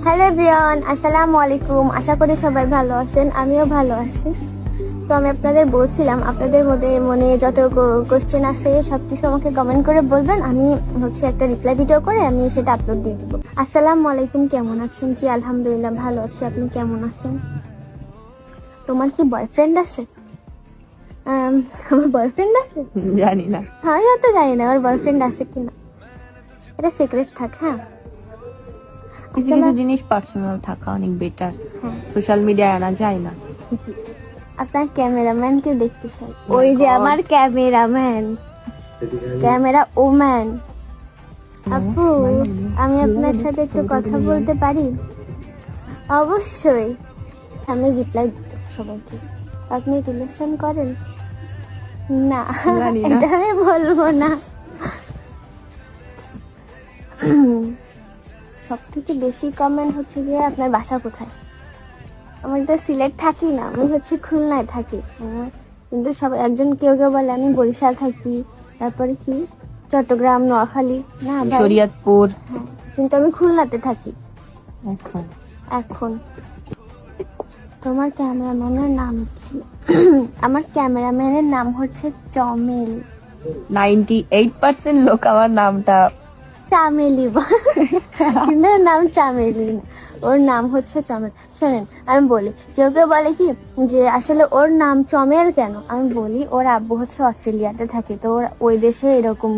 Hello everyone, আসসালামু আলাইকুম। আশা করি সবাই ভালো আছেন, আমিও ভালো আছি। তো আমি আপনাদের বলছিলাম, আপনাদের মনে যত কোশ্চেন আছে সবকিছু আমাকে কমেন্ট করে বলবেন। আমি একটা রিপ্লাই ভিডিও করে আমি সেটা আপলোড দিয়ে দিব। আসসালামু আলাইকুম, কেমন আছেন? জি আলহামদুলিল্লাহ ভালো আছি, আপনি কেমন আছেন? তোমার কি বয়ফ্রেন্ড আছে? আমার বয়ফ্রেন্ড আছে? জানি না, আমিও তো জানি না আমার বয়ফ্রেন্ড আছে কিনা, এটা সিক্রেট থাক। হ্যাঁ, কিছু কিছু জিনিস পার্সোনাল থাকা অনেক বেটার, সোশ্যাল মিডিয়ায় আনা যায় না। জি, আপনার ক্যামেরাম্যানকে দেখতে চাই। ওই যে আমার ক্যামেরাম্যান, ক্যামেরা ওম্যান। আপু, আমি আপনার সাথে একটু কথা বলতে পারি? অবশ্যই। আমি রিপ্লাই দিতে সবাইকে। আপনি রিলেশন করেন? না, জানি না। এটা আমি বলবো না। সব থেকে বেশি কমেন্ট হচ্ছে গিয়ে আপনার বাসা কোথায়। আমি তো সিলেট থাকি না, আমি খুলনায় থাকি। কিন্তু সবাই কেউ কেউ বলে আমি বরিশাল থাকি, তারপরে কি চট্টগ্রাম, নোয়াখালী। না ভাই, শরীয়তপুর। হ্যাঁ, কিন্তু আমি খুলনাতে থাকি এখন এখন। তোমার ক্যামেরাম্যানের নাম কি? আমার ক্যামেরাম্যানের নাম হচ্ছে চমেল। 98% লোক আমার নামটা চামেলি কিন্তু ওর নাম চামেলি না, ওর নাম হচ্ছে চমেল। শোনেন, আমি বলি, কেউ কেউ বলে কি যে আসলে ওর নাম চমেল কেন। আমি বলি, ওর আব্বু অস্ট্রেলিয়াতে থাকে, তো ওর ওই দেশে এরকম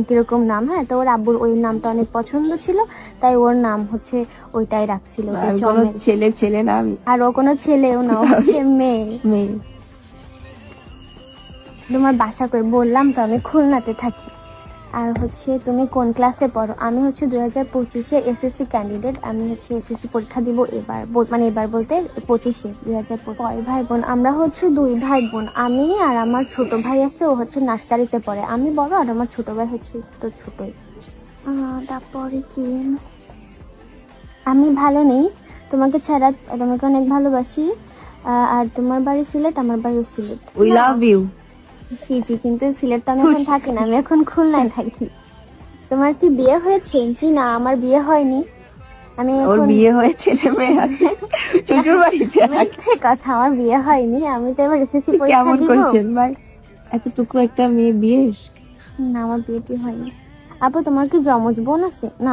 কিরকম নাম। হ্যাঁ, তো ওর আব্বুর ওই নামটা অনেক পছন্দ ছিল, তাই ওর নাম ওইটাই রাখছিল যে আমি কোনো চমেল। ছেলে না আমি। আর ও কোনো ছেলেও না, ও হচ্ছে মেয়ে। মেয়ে। তোমার বাসা কই? বললাম তো আমি খুলনাতে থাকি। আর তুমি কোন ক্লাসে পড়ো? আমি 2025-এ এসএসসি ক্যান্ডিডেট। আমি এসএসসি পরীক্ষা দিব এবার, মানে এবার বলতে 25-এ 2025। কয় ভাই বোন? আমরা 2 ভাই বোন। আমি আর আমার ছোট ভাই আছে, ও নার্সারিতে পড়ে। আমি বড় আর আমার ছোট ভাই তো ছোটই। তারপরে কি, আমি ভালো নেই তোমাকে ছাড়া, তোমাকে অনেক ভালোবাসি। আর তোমার বাড়ি সিলেট, আমার বাড়িও সিলেট। We love you. জি জি, কিন্তু সিলেট তো আমি এখন থাকি না, আমি এখন খুলনায় থাকি। তোমার কি বিয়ে হয়েছে? জি না, আমার বিয়ে হয়নি। আমি ওর এখন বিয়ে হয়ে ছেলে মেয়ে আছে, শ্বশুর বাড়িতে আছে। মিথ্যে কথা, আমার বিয়ে হয়নি। আমি তো এবার এসএসসি পরীক্ষা কেমন দিব। করছেন ভাই, এতটুকু একটা মেয়ে বিয়ে? না, আমার বিয়েটি হয়নি। আপু, তোমার কি যমজ বোন আছে? না।